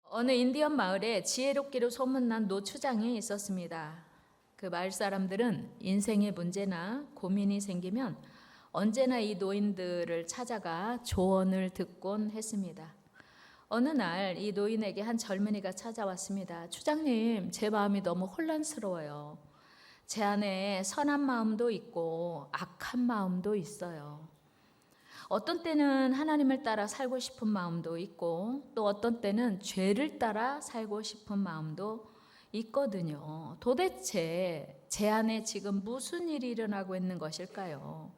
어느 인디언 마을에 지혜롭기로 소문난 노추장이 있었습니다. 그 마을 사람들은 인생의 문제나 고민이 생기면 언제나 이 노인들을 찾아가 조언을 듣곤 했습니다. 어느 날 이 노인에게 한 젊은이가 찾아왔습니다. 추장님, 제 마음이 너무 혼란스러워요. 제 안에 선한 마음도 있고 악한 마음도 있어요. 어떤 때는 하나님을 따라 살고 싶은 마음도 있고 또 어떤 때는 죄를 따라 살고 싶은 마음도 있거든요. 도대체 제 안에 지금 무슨 일이 일어나고 있는 것일까요?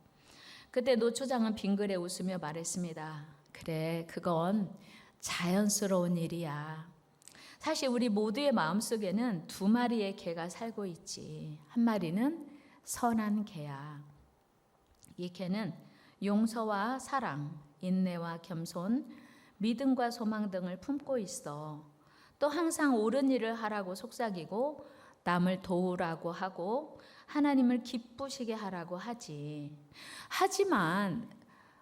그때 노초장은 빙그레 웃으며 말했습니다. 그래, 그건 자연스러운 일이야. 사실 우리 모두의 마음속에는 두 마리의 개가 살고 있지. 한 마리는 선한 개야. 이 개는 용서와 사랑, 인내와 겸손, 믿음과 소망 등을 품고 있어. 또 항상 옳은 일을 하라고 속삭이고 남을 도우라고 하고 하나님을 기쁘시게 하라고 하지. 하지만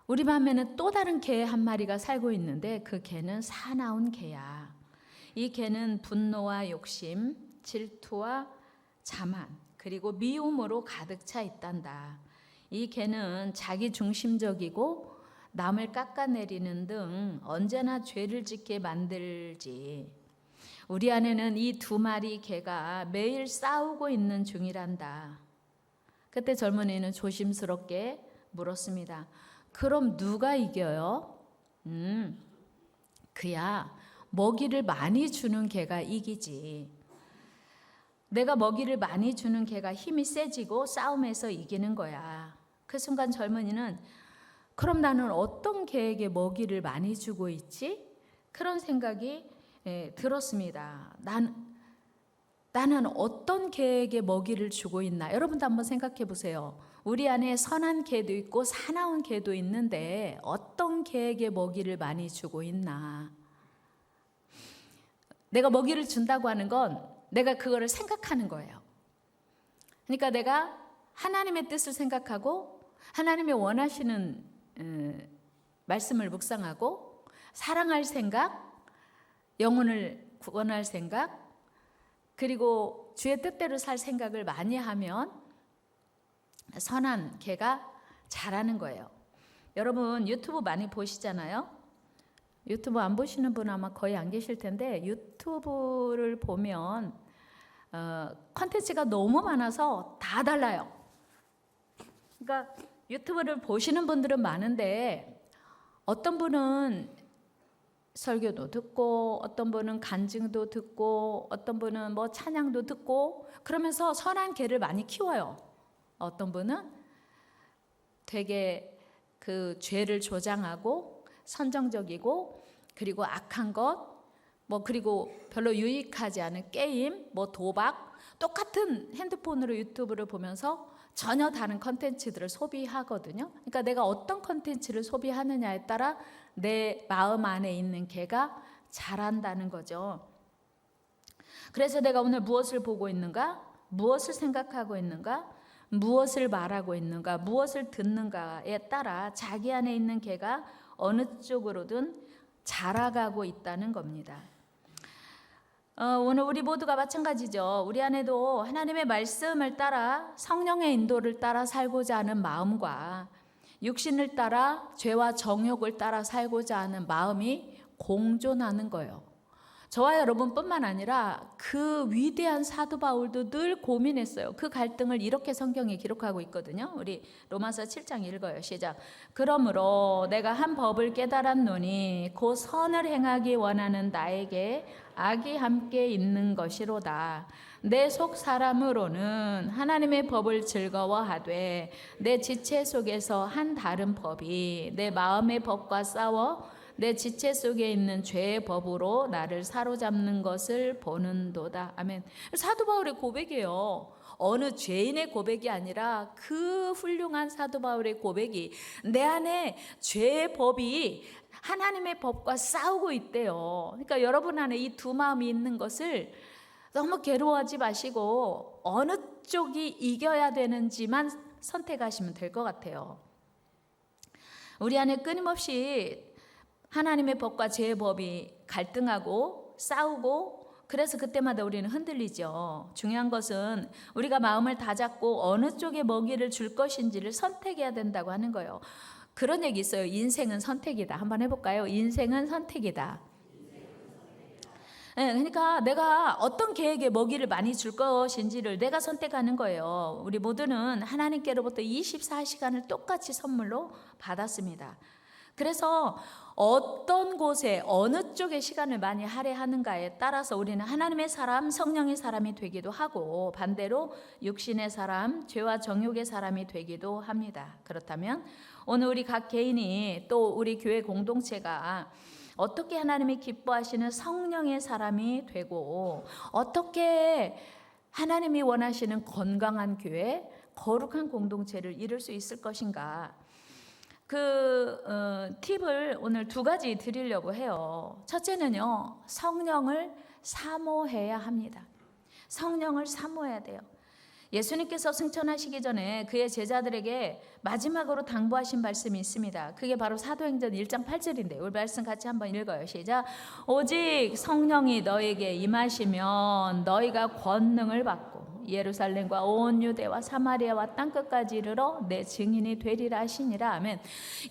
우리 맘에는 또 다른 개 한 마리가 살고 있는데 그 개는 사나운 개야. 이 개는 분노와 욕심, 질투와 자만, 그리고 미움으로 가득 차 있단다. 이 개는 자기 중심적이고 남을 깎아내리는 등 언제나 죄를 짓게 만들지. 우리 안에는 이 두 마리 개가 매일 싸우고 있는 중이란다. 그때 젊은이는 조심스럽게 물었습니다. 그럼 누가 이겨요? 그야 먹이를 많이 주는 개가 이기지. 내가 먹이를 많이 주는 개가 힘이 세지고 싸움에서 이기는 거야. 그 순간 젊은이는 그럼 나는 어떤 개에게 먹이를 많이 주고 있지? 그런 생각이 들었습니다. 나는 어떤 개에게 먹이를 주고 있나? 여러분도 한번 생각해 보세요. 우리 안에 선한 개도 있고 사나운 개도 있는데 어떤 개에게 먹이를 많이 주고 있나? 내가 먹이를 준다고 하는 건 내가 그거를 생각하는 거예요. 그러니까 내가 하나님의 뜻을 생각하고 하나님의 원하시는 말씀을 묵상하고 사랑할 생각, 영혼을 구원할 생각, 그리고 주의 뜻대로 살 생각을 많이 하면 선한 개가 자라는 거예요. 여러분 유튜브 많이 보시잖아요. 유튜브 안 보시는 분 아마 거의 안 계실 텐데 유튜브를 보면 콘텐츠가 너무 많아서 다 달라요. 그러니까 유튜브를 보시는 분들은 많은데 어떤 분은 설교도 듣고 어떤 분은 간증도 듣고 어떤 분은 뭐 찬양도 듣고 그러면서 선한 개를 많이 키워요. 어떤 분은 되게 그 죄를 조장하고 선정적이고 그리고 악한 것, 뭐 그리고 별로 유익하지 않은 게임, 뭐 도박, 똑같은 핸드폰으로 유튜브를 보면서 전혀 다른 컨텐츠들을 소비하거든요. 그러니까 내가 어떤 컨텐츠를 소비하느냐에 따라 내 마음 안에 있는 개가 자란다는 거죠. 그래서 내가 오늘 무엇을 보고 있는가? 무엇을 생각하고 있는가? 무엇을 말하고 있는가? 무엇을 듣는가에 따라 자기 안에 있는 개가 어느 쪽으로든 자라가고 있다는 겁니다. 오늘 우리 모두가 마찬가지죠. 우리 안에도 하나님의 말씀을 따라 성령의 인도를 따라 살고자 하는 마음과 육신을 따라 죄와 정욕을 따라 살고자 하는 마음이 공존하는 거예요. 저와 여러분뿐만 아니라 그 위대한 사도 바울도 늘 고민했어요. 그 갈등을 이렇게 성경에 기록하고 있거든요. 우리 로마서 7장 읽어요. 시작. 그러므로 내가 한 법을 깨달았노니 곧 선을 행하기 원하는 나에게 악이 함께 있는 것이로다. 내 속 사람으로는 하나님의 법을 즐거워하되 내 지체 속에서 한 다른 법이 내 마음의 법과 싸워 내 지체 속에 있는 죄의 법으로 나를 사로잡는 것을 보는도다. 아멘. 사도 바울의 고백이에요. 어느 죄인의 고백이 아니라 그 훌륭한 사도 바울의 고백이 내 안에 죄의 법이 하나님의 법과 싸우고 있대요. 그러니까 여러분 안에 이 두 마음이 있는 것을 너무 괴로워하지 마시고 어느 쪽이 이겨야 되는지만 선택하시면 될 것 같아요. 우리 안에 끊임없이 하나님의 법과 죄의 법이 갈등하고 싸우고 그래서 그때마다 우리는 흔들리죠. 중요한 것은 우리가 마음을 다잡고 어느 쪽에 먹이를 줄 것인지를 선택해야 된다고 하는 거예요. 그런 얘기 있어요. 인생은 선택이다. 한번 해볼까요? 인생은 선택이다. 네, 그러니까 내가 어떤 계획에 먹이를 많이 줄 것인지를 내가 선택하는 거예요. 우리 모두는 하나님께로부터 24시간을 똑같이 선물로 받았습니다. 그래서 어떤 곳에 어느 쪽에 시간을 많이 할애하는가에 따라서 우리는 하나님의 사람, 성령의 사람이 되기도 하고 반대로 육신의 사람, 죄와 정욕의 사람이 되기도 합니다. 그렇다면 오늘 우리 각 개인이 또 우리 교회 공동체가 어떻게 하나님이 기뻐하시는 성령의 사람이 되고 어떻게 하나님이 원하시는 건강한 교회, 거룩한 공동체를 이룰 수 있을 것인가? 팁을 오늘 2가지 드리려고 해요. 첫째는요, 성령을 사모해야 합니다. 성령을 사모해야 돼요. 예수님께서 승천하시기 전에 그의 제자들에게 마지막으로 당부하신 말씀이 있습니다. 그게 바로 사도행전 1장 8절인데 우리 말씀 같이 한번 읽어요. 시작. 오직 성령이 너에게 임하시면 너희가 권능을 받고 예루살렘과 온 유대와 사마리아와 땅끝까지 이르러 내 증인이 되리라 하시니라. 아멘.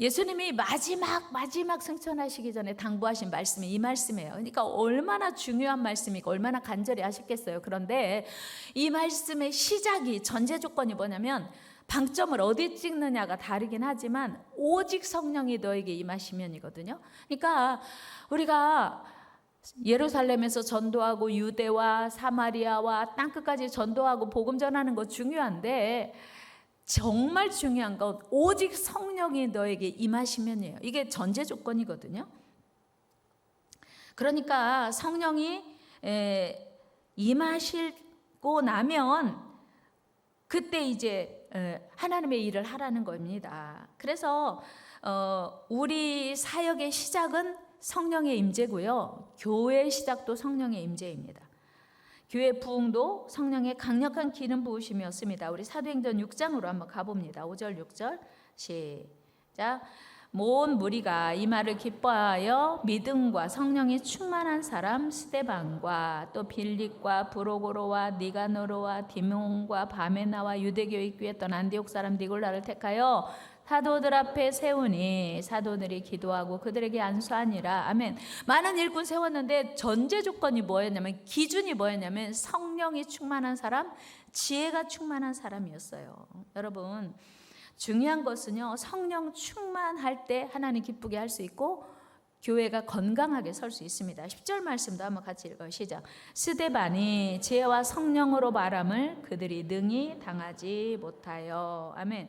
예수님이 마지막 승천하시기 전에 당부하신 말씀이 이 말씀이에요. 그러니까 얼마나 중요한 말씀이고 얼마나 간절히 하셨겠어요. 그런데 이 말씀의 시작이 전제 조건이 뭐냐면 방점을 어디 찍느냐가 다르긴 하지만 오직 성령이 너에게 임하시면이거든요. 그러니까 우리가 예루살렘에서 전도하고 유대와 사마리아와 땅끝까지 전도하고 복음 전하는 거 중요한데 정말 중요한 건 오직 성령이 너에게 임하시면이에요. 이게 전제 조건이거든요. 그러니까 성령이 임하시고 나면 그때 이제 하나님의 일을 하라는 겁니다. 그래서 우리 사역의 시작은 성령의 임재고요. 교회의 시작도 성령의 임재입니다. 교회 부흥도 성령의 강력한 기름 부으심이었습니다. 우리 사도행전 6장으로 한번 가봅니다. 5절 6절 시작. 모든 무리가 이 말을 기뻐하여 믿음과 성령이 충만한 사람 스데반과 또 빌립과 브로고로와 니가노로와 디몬과 바메나와 유대교에 입교했던 안디옥 사람 니골라를 택하여 사도들 앞에 세우니 사도들이 기도하고 그들에게 안수하니라. 아멘. 많은 일꾼 세웠는데 전제 조건이 뭐였냐면 기준이 뭐였냐면 성령이 충만한 사람, 지혜가 충만한 사람이었어요. 여러분 중요한 것은요, 성령 충만할 때 하나님 기쁘게 할 수 있고 교회가 건강하게 설 수 있습니다. 10절 말씀도 한번 같이 읽어요. 시작. 스데반이 지혜와 성령으로 말함을 그들이 능히 당하지 못하여. 아멘.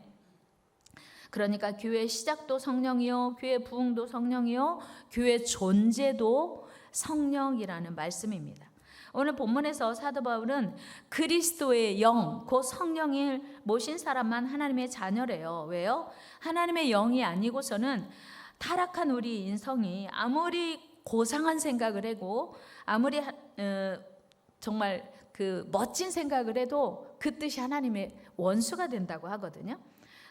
그러니까 교회 시작도 성령이요, 교회 부흥도 성령이요, 교회 존재도 성령이라는 말씀입니다. 오늘 본문에서 사도 바울은 그리스도의 영, 곧 성령을 모신 사람만 하나님의 자녀래요. 왜요? 하나님의 영이 아니고서는 타락한 우리 인성이 아무리 고상한 생각을 하고 아무리 정말 그 멋진 생각을 해도 그 뜻이 하나님의 원수가 된다고 하거든요.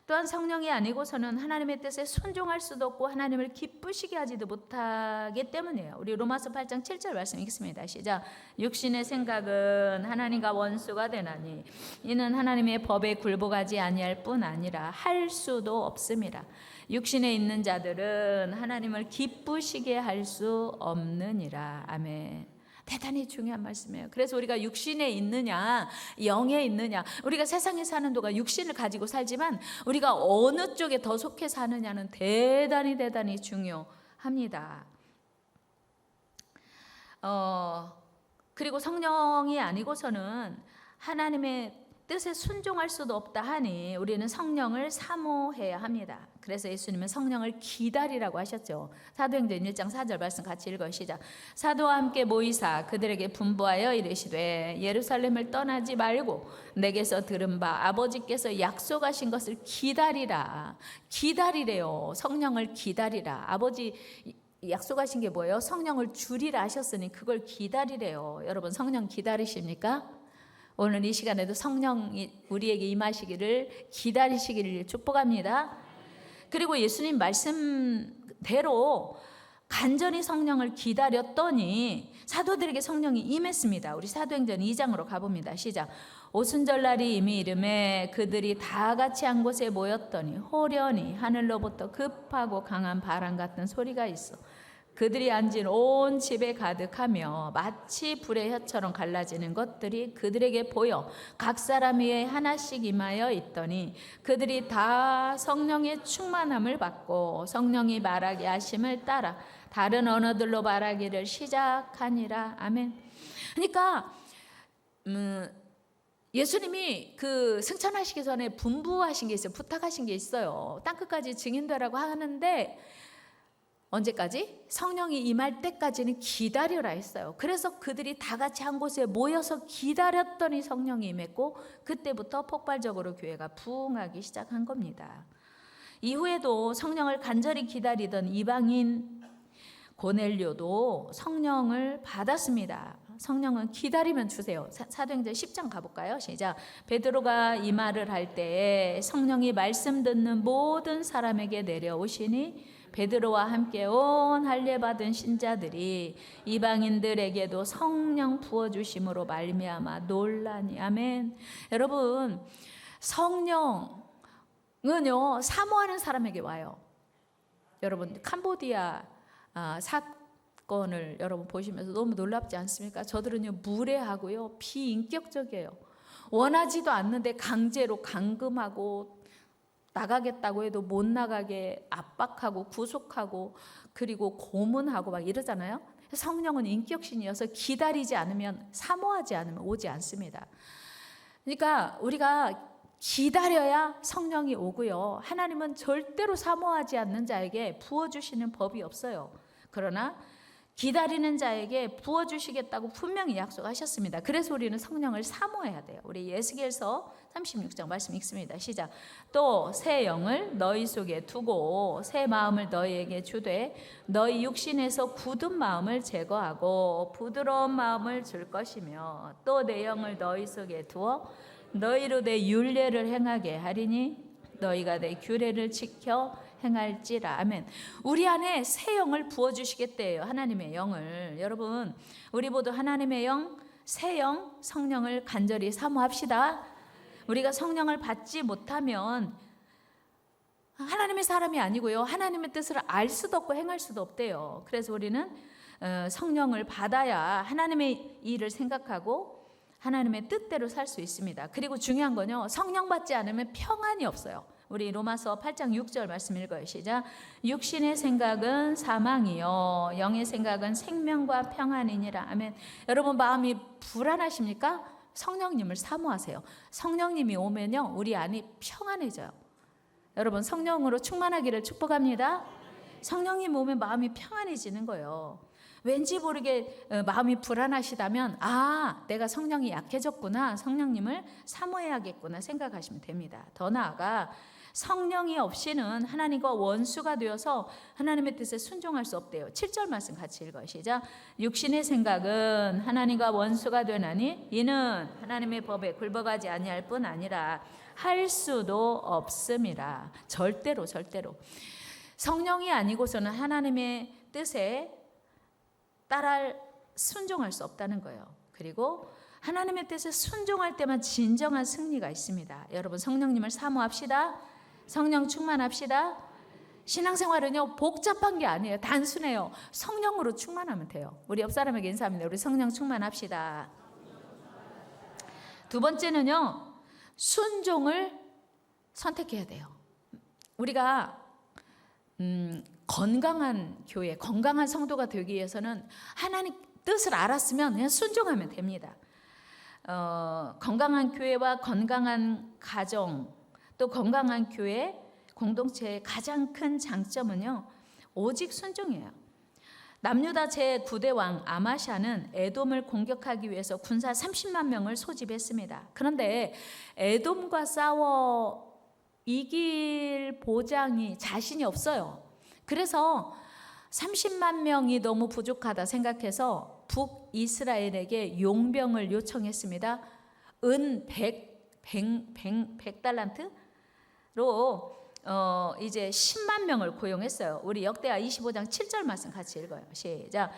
또한 성령이 아니고서는 하나님의 뜻에 순종할 수도 없고 하나님을 기쁘시게 하지도 못하기 때문이에요. 우리 로마서 8장 7절 말씀 읽습니다. 시작. 육신의 생각은 하나님과 원수가 되나니 이는 하나님의 법에 굴복하지 아니할 뿐 아니라 할 수도 없습니다. 육신에 있는 자들은 하나님을 기쁘시게 할 수 없느니라. 아멘. 대단히 중요한 말씀이에요. 그래서 우리가 육신에 있느냐 영에 있느냐, 우리가 세상에 사는 동안 육신을 가지고 살지만 우리가 어느 쪽에 더 속해 사느냐는 대단히 중요합니다. 그리고 성령이 아니고서는 하나님의 뜻에 순종할 수도 없다 하니 우리는 성령을 사모해야 합니다. 그래서 예수님은 성령을 기다리라고 하셨죠. 사도행전 1장 4절 말씀 같이 읽어 시작. 사도와 함께 모이사 그들에게 분부하여 이르시되 예루살렘을 떠나지 말고 내게서 들은 바 아버지께서 약속하신 것을 기다리라. 기다리래요. 성령을 기다리라. 아버지 약속하신 게 뭐예요? 성령을 주리라 하셨으니 그걸 기다리래요. 여러분 성령 기다리십니까? 오늘 이 시간에도 성령이 우리에게 임하시기를 기다리시기를 축복합니다. 그리고 예수님 말씀대로 간절히 성령을 기다렸더니 사도들에게 성령이 임했습니다. 우리 사도행전 2장으로 가봅니다. 시작. 오순절날이 이미 이르매 그들이 다 같이 한 곳에 모였더니 호련히 하늘로부터 급하고 강한 바람 같은 소리가 있어 그들이 앉은 온 집에 가득하며 마치 불의 혀처럼 갈라지는 것들이 그들에게 보여 각 사람 위에 하나씩 임하여 있더니 그들이 다 성령의 충만함을 받고 성령이 말하게 하심을 따라 다른 언어들로 말하기를 시작하니라. 아멘. 그러니까 예수님이 그 승천하시기 전에 분부하신 게 있어요. 부탁하신 게 있어요. 땅끝까지 증인되라고 하는데 언제까지? 성령이 임할 때까지는 기다려라 했어요. 그래서 그들이 다 같이 한 곳에 모여서 기다렸더니 성령이 임했고 그때부터 폭발적으로 교회가 부흥하기 시작한 겁니다. 이후에도 성령을 간절히 기다리던 이방인 고넬료도 성령을 받았습니다. 성령은 기다리면 주세요. 사도행전 10장 가볼까요? 시작. 베드로가 이 말을 할 때에 성령이 말씀 듣는 모든 사람에게 내려오시니 베드로와 함께 온 할례 받은 신자들이 이방인들에게도 성령 부어주심으로 말미암아 놀라니. 아멘. 여러분, 성령은요 사모하는 사람에게 와요. 여러분 캄보디아 사건을 여러분 보시면서 너무 놀랍지 않습니까? 저들은요 무례하고요 비인격적이에요. 원하지도 않는데 강제로 감금하고 나가겠다고 해도 못 나가게 압박하고 구속하고 그리고 고문하고 막 이러잖아요. 성령은 인격신이어서 기다리지 않으면 사모하지 않으면 오지 않습니다. 그러니까 우리가 기다려야 성령이 오고요. 하나님은 절대로 사모하지 않는 자에게 부어주시는 법이 없어요. 그러나 기다리는 자에게 부어주시겠다고 분명히 약속하셨습니다. 그래서 우리는 성령을 사모해야 돼요. 우리 에스겔서 36장 말씀 읽습니다. 시작. 또 새 영을 너희 속에 두고 새 마음을 너희에게 주되 너희 육신에서 굳은 마음을 제거하고 부드러운 마음을 줄 것이며 또 내 영을 너희 속에 두어 너희로 내 율례를 행하게 하리니 너희가 내 규례를 지켜 행할지라. 아멘. 우리 안에 새 영을 부어주시겠대요. 하나님의 영을. 여러분 우리 모두 하나님의 영, 새 영, 성령을 간절히 사모합시다. 우리가 성령을 받지 못하면 하나님의 사람이 아니고요. 하나님의 뜻을 알 수도 없고 행할 수도 없대요. 그래서 우리는 성령을 받아야 하나님의 일을 생각하고 하나님의 뜻대로 살 수 있습니다. 그리고 중요한 건요. 성령 받지 않으면 평안이 없어요. 우리 로마서 8장 6절 말씀 읽어요. 시작. 육신의 생각은 사망이요 영의 생각은 생명과 평안이니라. 아멘. 여러분 마음이 불안하십니까? 성령님을 사모하세요. 성령님이 오면요 우리 안이 평안해져요. 여러분 성령으로 충만하기를 축복합니다. 성령님 오면 마음이 평안해지는 거예요. 왠지 모르게 마음이 불안하시다면 내가 성령이 약해졌구나, 성령님을 사모해야겠구나 생각하시면 됩니다. 더 나아가 성령이 없이는 하나님과 원수가 되어서 하나님의 뜻에 순종할 수 없대요. 7절 말씀 같이 읽어요. 시작. 육신의 생각은 하나님과 원수가 되나니 이는 하나님의 법에 굴복하지 아니할 뿐 아니라 할 수도 없음이라. 절대로 성령이 아니고서는 하나님의 뜻에 따라 순종할 수 없다는 거예요. 그리고 하나님의 뜻에 순종할 때만 진정한 승리가 있습니다. 여러분 성령님을 사모합시다. 성령 충만합시다. 신앙생활은요 복잡한 게 아니에요. 단순해요. 성령으로 충만하면 돼요. 우리 옆 사람에게 인사합니다. 우리 성령 충만합시다. 두 번째는요 순종을 선택해야 돼요. 우리가 건강한 교회, 건강한 성도가 되기 위해서는 하나님 뜻을 알았으면 그냥 순종하면 됩니다. 건강한 교회와 건강한 가정, 또 건강한 교회, 공동체의 가장 큰 장점은요 오직 순종이에요. 남유다 제9대 왕 아마샤는 에돔을 공격하기 위해서 군사 30만 명을 소집했습니다. 그런데 에돔과 싸워 이길 보장이 자신이 없어요. 그래서 30만 명이 너무 부족하다 생각해서 북이스라엘에게 용병을 요청했습니다. 은 100달란트로 이제 10만 명을 고용했어요. 우리 역대하 25장 7절 말씀 같이 읽어요. 시작.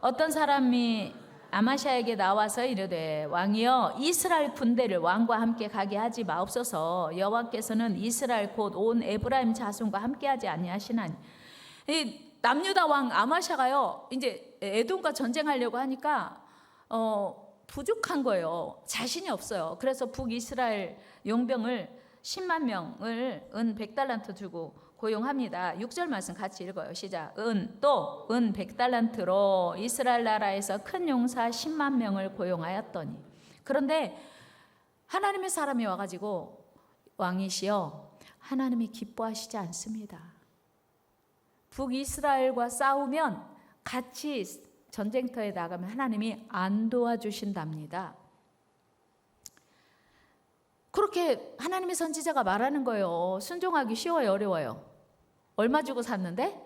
어떤 사람이 아마샤에게 나와서 이르되 왕이여 이스라엘 군대를 왕과 함께 가게 하지 마옵소서. 여호와께서는 이스라엘 곧 온 에브라임 자손과 함께하지 아니하시나니. 이 남유다 왕 아마샤가요 이제 에돔과 전쟁하려고 하니까 부족한 거예요. 자신이 없어요. 그래서 북이스라엘 용병을 10만 명을 은 100달란트 주고 고용합니다. 6절 말씀 같이 읽어요. 시작. 은 100달란트로 이스라엘 나라에서 큰 용사 10만 명을 고용하였더니. 그런데 하나님의 사람이 와가지고 왕이시여 하나님이 기뻐하시지 않습니다. 북이스라엘과 싸우면 같이 전쟁터에 나가면 하나님이 안 도와주신답니다. 그렇게 하나님의 선지자가 말하는 거예요. 순종하기 쉬워요, 어려워요? 얼마 주고 샀는데?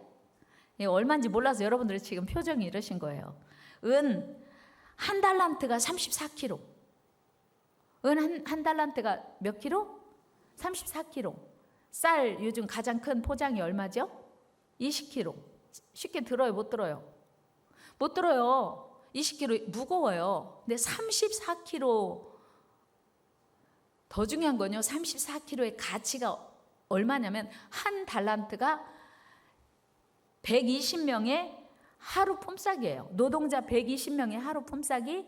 얼마인지 몰라서 여러분들이 지금 표정이 이러신 거예요. 은 한 달란트가 34kg. 은 한 달란트가 몇 킬로? 34kg. 쌀 요즘 가장 큰 포장이 얼마죠? 20kg. 쉽게 들어요, 못 들어요? 못 들어요. 20kg 무거워요. 근데 34kg. 더 중요한 건요, 34kg의 가치가 얼마냐면 한 달란트가 120명의 하루 품삯이에요. 노동자 120명의 하루 품삯이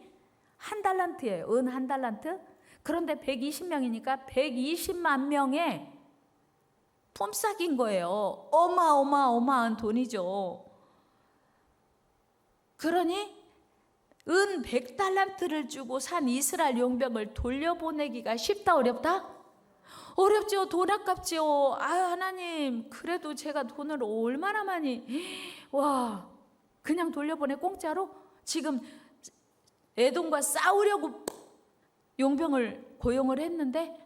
한 달란트예요. 은 한 달란트. 그런데 120명이니까 120만 명의 품삯인 거예요. 어마어마한 돈이죠. 그러니 은 100달란트를 주고 산 이스라엘 용병을 돌려보내기가 쉽다, 어렵다? 어렵죠. 돈 아깝죠. 하나님, 그래도 제가 돈을 얼마나 많이, 그냥 돌려보내 공짜로? 지금 에돔과 싸우려고 용병을 고용을 했는데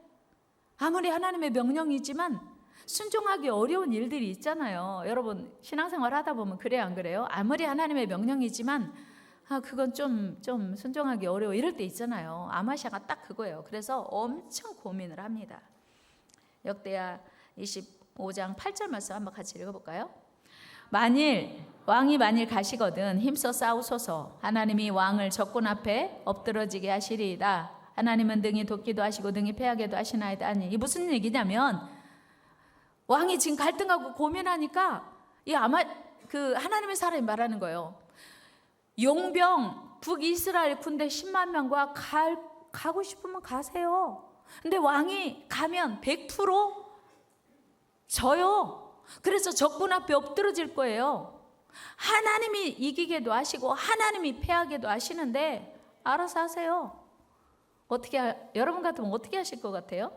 아무리 하나님의 명령이지만 순종하기 어려운 일들이 있잖아요. 여러분 신앙생활 하다 보면 그래요, 안 그래요? 아무리 하나님의 명령이지만 그건 좀 순종하기 어려워 이럴 때 있잖아요. 아마샤가 딱 그거예요. 그래서 엄청 고민을 합니다. 역대하 25장 8절 말씀 한번 같이 읽어볼까요? 왕이 만일 가시거든 힘써 싸우소서. 하나님이 왕을 적군 앞에 엎드러지게 하시리이다. 하나님은 능히 돕기도 하시고 능히 패하게도 하시나이다. 아니, 이게 무슨 얘기냐면 왕이 지금 갈등하고 고민하니까 하나님의 사람이 말하는 거예요. 용병 북이스라엘 군대 10만 명과 가고 싶으면 가세요. 근데 왕이 가면 100% 져요. 그래서 적군 앞에 엎드러질 거예요. 하나님이 이기게도 하시고 하나님이 패하게도 하시는데 알아서 하세요. 여러분 같으면 어떻게 하실 것 같아요?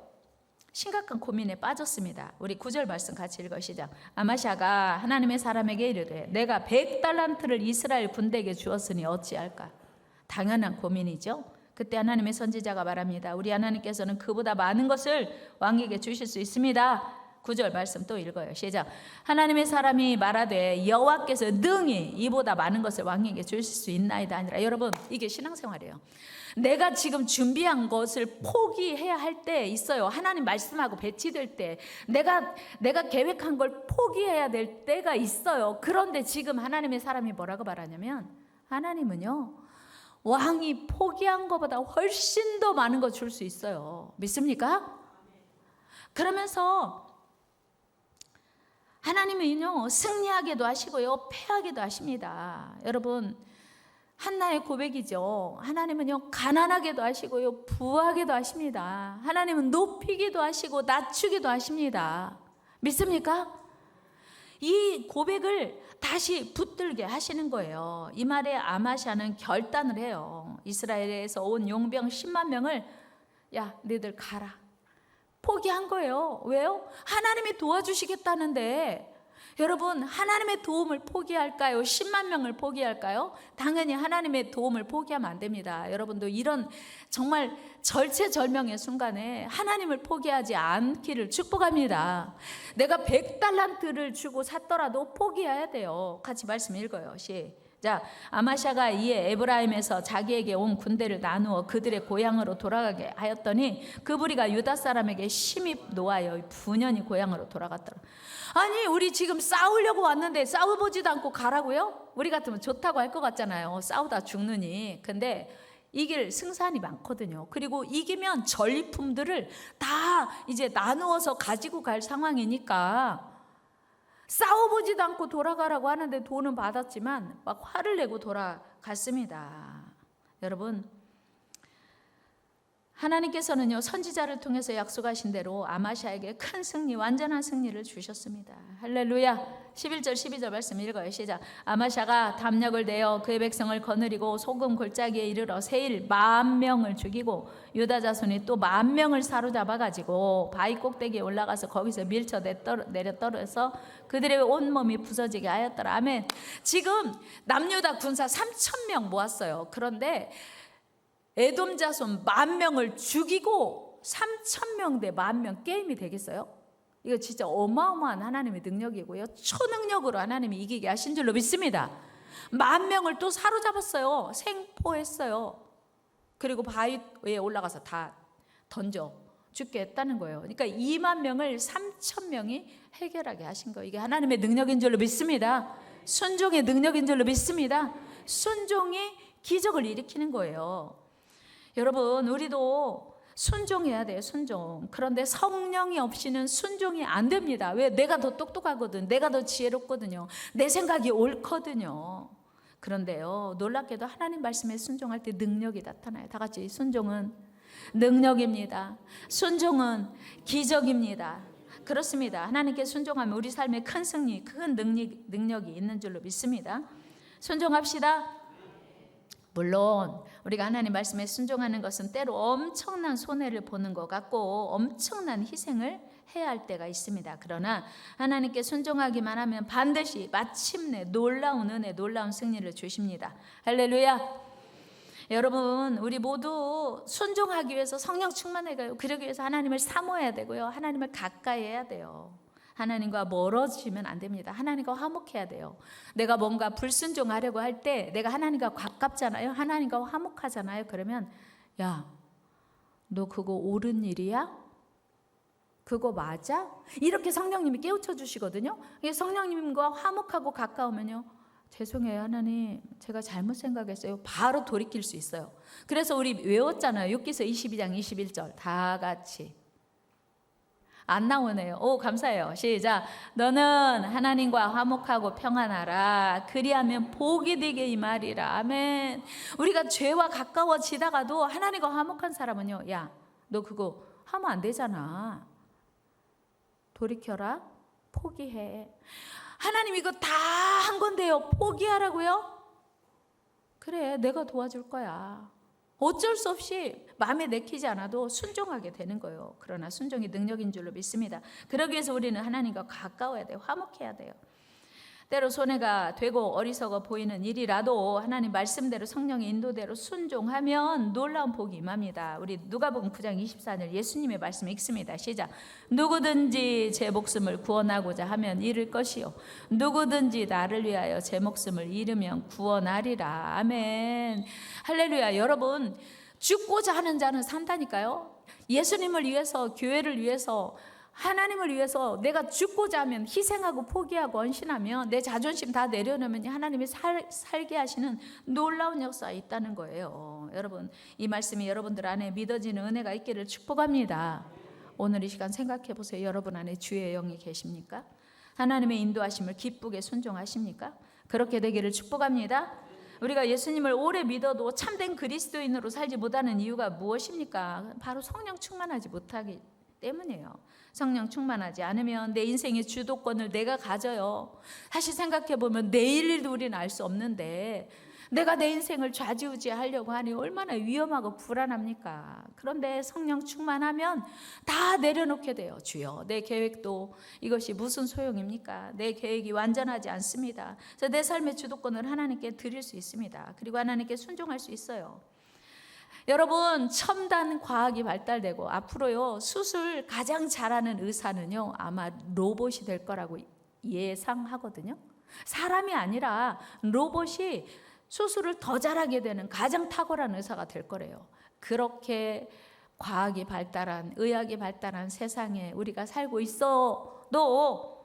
심각한 고민에 빠졌습니다. 우리 9절 말씀 같이 읽으시죠. 아마샤가 하나님의 사람에게 이르되 내가 100달란트를 이스라엘 군대에게 주었으니 어찌할까? 당연한 고민이죠. 그때 하나님의 선지자가 말합니다. 우리 하나님께서는 그보다 많은 것을 왕에게 주실 수 있습니다. 9절 말씀 또 읽어요. 시작. 하나님의 사람이 말하되 여호와께서 능히 이보다 많은 것을 왕에게 주실 수 있나이다. 아니라 여러분 이게 신앙생활이에요. 내가 지금 준비한 것을 포기해야 할 때 있어요. 하나님 말씀하고 배치될 때 내가 계획한 걸 포기해야 될 때가 있어요. 그런데 지금 하나님의 사람이 뭐라고 말하냐면 하나님은요 왕이 포기한 것보다 훨씬 더 많은 거 줄 수 있어요. 믿습니까? 그러면서 하나님은요 승리하게도 하시고요 패하게도 하십니다. 여러분 한나의 고백이죠. 하나님은요 가난하게도 하시고요 부하게도 하십니다. 하나님은 높이기도 하시고 낮추기도 하십니다. 믿습니까? 이 고백을 다시 붙들게 하시는 거예요. 이 말에 아마샤는 결단을 해요. 이스라엘에서 온 용병 10만 명을 야 너희들 가라 포기한 거예요. 왜요? 하나님이 도와주시겠다는데 여러분 하나님의 도움을 포기할까요? 10만 명을 포기할까요? 당연히 하나님의 도움을 포기하면 안 됩니다. 여러분도 이런 정말 절체절명의 순간에 하나님을 포기하지 않기를 축복합니다. 내가 100달란트를 주고 샀더라도 포기해야 돼요. 같이 말씀 읽어요. 자, 아마샤가 이에 에브라임에서 자기에게 온 군대를 나누어 그들의 고향으로 돌아가게 하였더니 그 부리가 유다 사람에게 심히 노하여 분연히 고향으로 돌아갔더라. 아니, 우리 지금 싸우려고 왔는데 싸워보지도 않고 가라고요? 우리 같으면 좋다고 할 것 같잖아요. 싸우다 죽느니. 근데 이길 승산이 많거든요. 그리고 이기면 전리품들을 다 이제 나누어서 가지고 갈 상황이니까 싸워보지도 않고 돌아가라고 하는데 돈은 받았지만 막 화를 내고 돌아갔습니다. 여러분, 하나님께서는요, 선지자를 통해서 약속하신 대로 아마샤에게 큰 승리, 완전한 승리를 주셨습니다. 할렐루야. 11절 12절 말씀 읽어요. 시작. 아마샤가 담력을 내어 그의 백성을 거느리고 소금 골짜기에 이르러 세일 10,000명을 죽이고 유다 자손이 또 10,000명을 사로잡아 가지고 바위 꼭대기에 올라가서 거기서 밀쳐 내려 떨어져서 그들의 온몸이 부서지게 하였더라. 아멘. 지금 남유다 군사 3,000명 모았어요. 그런데 에돔 자손 10,000명을 죽이고 3,000명 대 10,000명 게임이 되겠어요? 이거 진짜 어마어마한 하나님의 능력이고요. 초능력으로 하나님이 이기게 하신 줄로 믿습니다. 10,000명을 또 사로잡았어요. 생포했어요. 그리고 바위에 올라가서 다 던져 죽게 했다는 거예요. 그러니까 20,000명을 3,000명이 해결하게 하신 거예요. 이게 하나님의 능력인 줄로 믿습니다. 순종의 능력인 줄로 믿습니다. 순종이 기적을 일으키는 거예요. 여러분, 우리도 순종해야 돼요. 순종. 그런데 성령이 없이는 순종이 안 됩니다. 왜? 내가 더 똑똑하거든. 내가 더 지혜롭거든요. 내 생각이 옳거든요. 그런데요, 놀랍게도 하나님 말씀에 순종할 때 능력이 나타나요. 다 같이 순종은 능력입니다. 순종은 기적입니다. 그렇습니다. 하나님께 순종하면 우리 삶에 큰 승리, 큰 능력이 있는 줄로 믿습니다. 순종합시다. 물론 우리가 하나님 말씀에 순종하는 것은 때로 엄청난 손해를 보는 것 같고 엄청난 희생을 해야 할 때가 있습니다. 그러나 하나님께 순종하기만 하면 반드시 마침내 놀라운 은혜, 놀라운 승리를 주십니다. 할렐루야. 여러분, 우리 모두 순종하기 위해서 성령 충만해가요. 그러기 위해서 하나님을 사모해야 되고요. 하나님을 가까이 해야 돼요. 하나님과 멀어지면 안 됩니다. 하나님과 화목해야 돼요. 내가 뭔가 불순종하려고 할 때 내가 하나님과 가깝잖아요. 하나님과 화목하잖아요. 그러면 야, 너 그거 옳은 일이야? 그거 맞아? 이렇게 성령님이 깨우쳐 주시거든요. 성령님과 화목하고 가까우면요, 죄송해요 하나님, 제가 잘못 생각했어요. 바로 돌이킬 수 있어요. 그래서 우리 외웠잖아요. 욥기서 22장 21절 다 같이. 안 나오네요. 오, 감사해요. 시작. 너는 하나님과 화목하고 평안하라. 그리하면 복이 되게 임하리라. 아멘. 우리가 죄와 가까워지다가도 하나님과 화목한 사람은요, 야, 너 그거 하면 안 되잖아. 돌이켜라. 포기해. 하나님 이거 다 한 건데요, 포기하라고요? 그래, 내가 도와줄 거야. 어쩔 수 없이 마음에 내키지 않아도 순종하게 되는 거예요. 그러나 순종이 능력인 줄로 믿습니다. 그러기 위해서 우리는 하나님과 가까워야 돼요. 화목해야 돼요. 때로 손해가 되고 어리석어 보이는 일이라도 하나님 말씀대로 성령의 인도대로 순종하면 놀라운 복이 임합니다. 우리 누가복음 9장 24절 예수님의 말씀 읽습니다. 시작. 누구든지 제 목숨을 구원하고자 하면 잃을 것이요 누구든지 나를 위하여 제 목숨을 잃으면 구원하리라. 아멘. 할렐루야. 여러분, 죽고자 하는 자는 산다니까요. 예수님을 위해서, 교회를 위해서, 하나님을 위해서 내가 죽고자 하면, 희생하고 포기하고 헌신하면, 내 자존심 다 내려놓으면 하나님이 살게 하시는 놀라운 역사가 있다는 거예요. 여러분, 이 말씀이 여러분들 안에 믿어지는 은혜가 있기를 축복합니다. 오늘 이 시간 생각해 보세요. 여러분 안에 주의 영이 계십니까? 하나님의 인도하심을 기쁘게 순종하십니까? 그렇게 되기를 축복합니다. 우리가 예수님을 오래 믿어도 참된 그리스도인으로 살지 못하는 이유가 무엇입니까? 바로 성령 충만하지 못하기 때문이에요. 성령 충만하지 않으면 내 인생의 주도권을 내가 가져요. 다시 생각해보면 내일 일도 우리는 알 수 없는데 내가 내 인생을 좌지우지하려고 하니 얼마나 위험하고 불안합니까? 그런데 성령 충만하면 다 내려놓게 돼요. 주여, 내 계획도 이것이 무슨 소용입니까? 내 계획이 완전하지 않습니다. 그래서 내 삶의 주도권을 하나님께 드릴 수 있습니다. 그리고 하나님께 순종할 수 있어요. 여러분, 첨단 과학이 발달되고 앞으로요, 수술 가장 잘하는 의사는요, 아마 로봇이 될 거라고 예상하거든요. 사람이 아니라 로봇이 수술을 더 잘하게 되는 가장 탁월한 의사가 될 거래요. 그렇게 과학이 발달한, 의학이 발달한 세상에 우리가 살고 있어도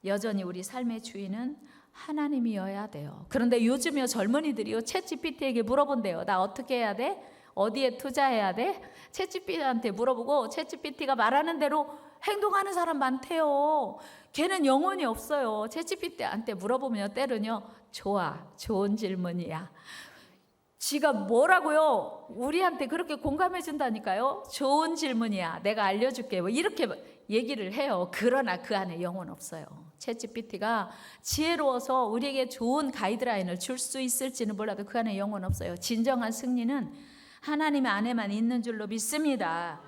여전히 우리 삶의 주인은 하나님이어야 돼요. 그런데 요즘에 젊은이들이요, 챗GPT에게 물어본대요. 나 어떻게 해야 돼? 어디에 투자해야 돼? 챗GPT한테 물어보고 챗GPT가 말하는 대로 행동하는 사람 많대요. 걔는 영혼이 없어요. 챗GPT한테 물어보면 때로는요, 좋은 질문이야. 지가 뭐라고요? 우리한테 그렇게 공감해 준다니까요. 좋은 질문이야. 내가 알려줄게. 뭐 이렇게 얘기를 해요. 그러나 그 안에 영혼 없어요. 챗GPT가 지혜로워서 우리에게 좋은 가이드라인을 줄 수 있을지는 몰라도 그 안에 영혼 없어요. 진정한 승리는 하나님 안에만 있는 줄로 믿습니다.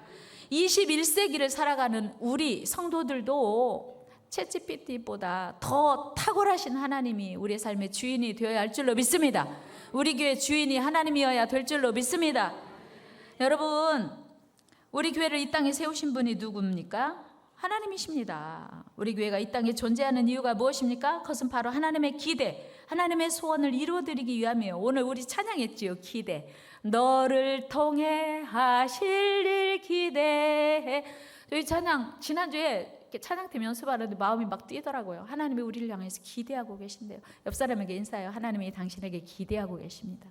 21세기를 살아가는 우리 성도들도 챗GPT보다 더 탁월하신 하나님이 우리의 삶의 주인이 되어야 할 줄로 믿습니다. 우리 교회 주인이 하나님이어야 될 줄로 믿습니다. 여러분, 우리 교회를 이 땅에 세우신 분이 누굽니까? 하나님이십니다. 우리 교회가 이 땅에 존재하는 이유가 무엇입니까? 그것은 바로 하나님의 기대, 하나님의 소원을 이루어드리기 위함이에요. 오늘 우리 찬양했지요. 기대. 너를 통해 하실 일 기대해. 저희 찬양 지난주에 이렇게 찬양팀 연습하는데 마음이 막 뛰더라고요. 하나님이 우리를 향해서 기대하고 계신데요. 옆 사람에게 인사해요. 하나님이 당신에게 기대하고 계십니다.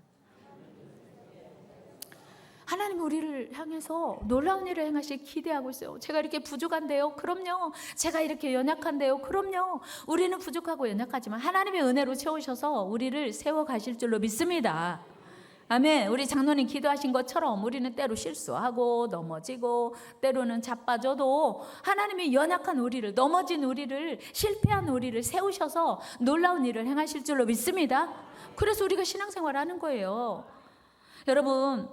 하나님이 우리를 향해서 놀라운 일을 행하실 기대하고 있어요. 제가 이렇게 부족한데요? 그럼요. 제가 이렇게 연약한데요? 그럼요. 우리는 부족하고 연약하지만 하나님의 은혜로 채우셔서 우리를 세워가실 줄로 믿습니다. 아멘. 우리 장로님 기도하신 것처럼 우리는 때로 실수하고 넘어지고 때로는 자빠져도 하나님이 연약한 우리를, 넘어진 우리를, 실패한 우리를 세우셔서 놀라운 일을 행하실 줄로 믿습니다. 그래서 우리가 신앙생활을 하는 거예요. 여러분,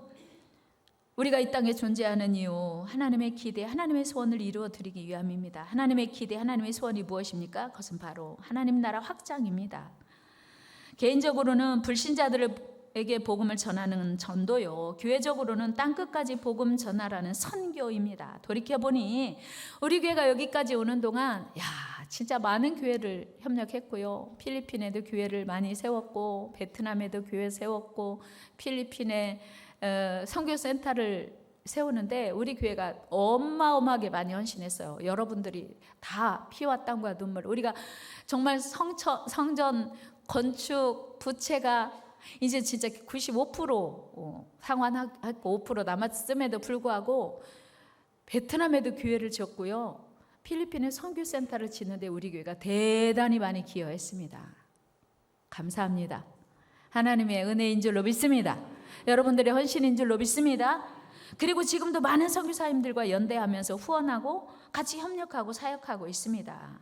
우리가 이 땅에 존재하는 이유, 하나님의 기대, 하나님의 소원을 이루어드리기 위함입니다. 하나님의 기대, 하나님의 소원이 무엇입니까? 그것은 바로 하나님 나라 확장입니다. 개인적으로는 불신자들에게 복음을 전하는 전도요, 교회적으로는 땅끝까지 복음 전하라는 선교입니다. 돌이켜보니 우리 교회가 여기까지 오는 동안 진짜 많은 교회를 협력했고요. 필리핀에도 교회를 많이 세웠고, 베트남에도 교회 세웠고, 필리핀에 선교센터를 세우는데 우리 교회가 어마어마하게 많이 헌신했어요. 여러분들이 다 피와 땀과 눈물, 우리가 정말 성전 건축 부채가 이제 진짜 95% 상환하고 5% 남았음에도 불구하고 베트남에도 교회를 지었고요. 필리핀에 선교센터를 짓는데 우리 교회가 대단히 많이 기여했습니다. 감사합니다. 하나님의 은혜인 줄로 믿습니다. 여러분들의 헌신인 줄로 믿습니다. 그리고 지금도 많은 선교사님들과 연대하면서 후원하고 같이 협력하고 사역하고 있습니다.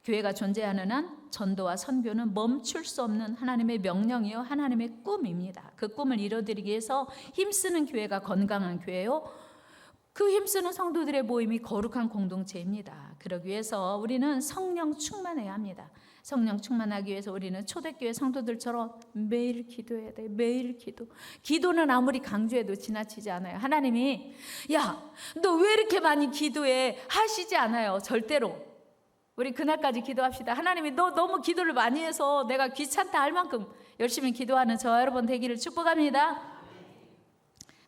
교회가 존재하는 한 전도와 선교는 멈출 수 없는 하나님의 명령이요, 하나님의 꿈입니다. 그 꿈을 이뤄드리기 위해서 힘쓰는 교회가 건강한 교회요, 그 힘쓰는 성도들의 모임이 거룩한 공동체입니다. 그러기 위해서 우리는 성령 충만해야 합니다. 성령 충만하기 위해서 우리는 초대교회 성도들처럼 매일 기도해야 돼요. 매일 기도. 기도는 아무리 강조해도 지나치지 않아요. 하나님이 너 왜 이렇게 많이 기도해? 하시지 않아요. 절대로. 우리 그날까지 기도합시다. 하나님이 너 너무 기도를 많이 해서 내가 귀찮다 할 만큼 열심히 기도하는 저 여러분 되기를 축복합니다.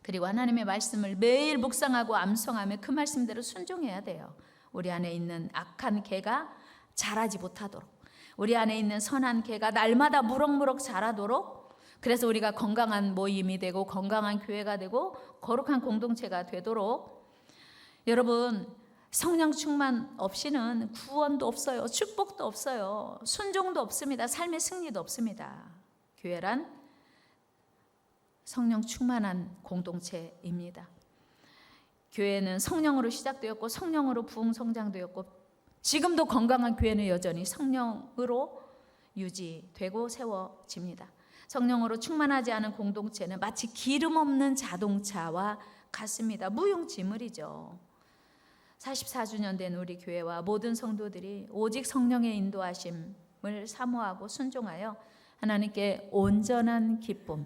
그리고 하나님의 말씀을 매일 묵상하고 암송하며 그 말씀대로 순종해야 돼요. 우리 안에 있는 악한 개가 자라지 못하도록, 우리 안에 있는 선한 개가 날마다 무럭무럭 자라도록, 그래서 우리가 건강한 모임이 되고 건강한 교회가 되고 거룩한 공동체가 되도록. 여러분, 성령 충만 없이는 구원도 없어요. 축복도 없어요. 순종도 없습니다. 삶의 승리도 없습니다. 교회란 성령 충만한 공동체입니다. 교회는 성령으로 시작되었고 성령으로 부흥성장되었고 지금도 건강한 교회는 여전히 성령으로 유지되고 세워집니다. 성령으로 충만하지 않은 공동체는 마치 기름 없는 자동차와 같습니다. 무용지물이죠. 44주년 된 우리 교회와 모든 성도들이 오직 성령의 인도하심을 사모하고 순종하여 하나님께 온전한 기쁨,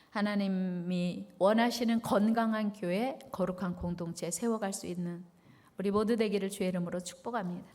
하나님이 원하시는 건강한 교회, 거룩한 공동체 세워갈 수 있는 우리 모두 되기를 주의 이름으로 축복합니다.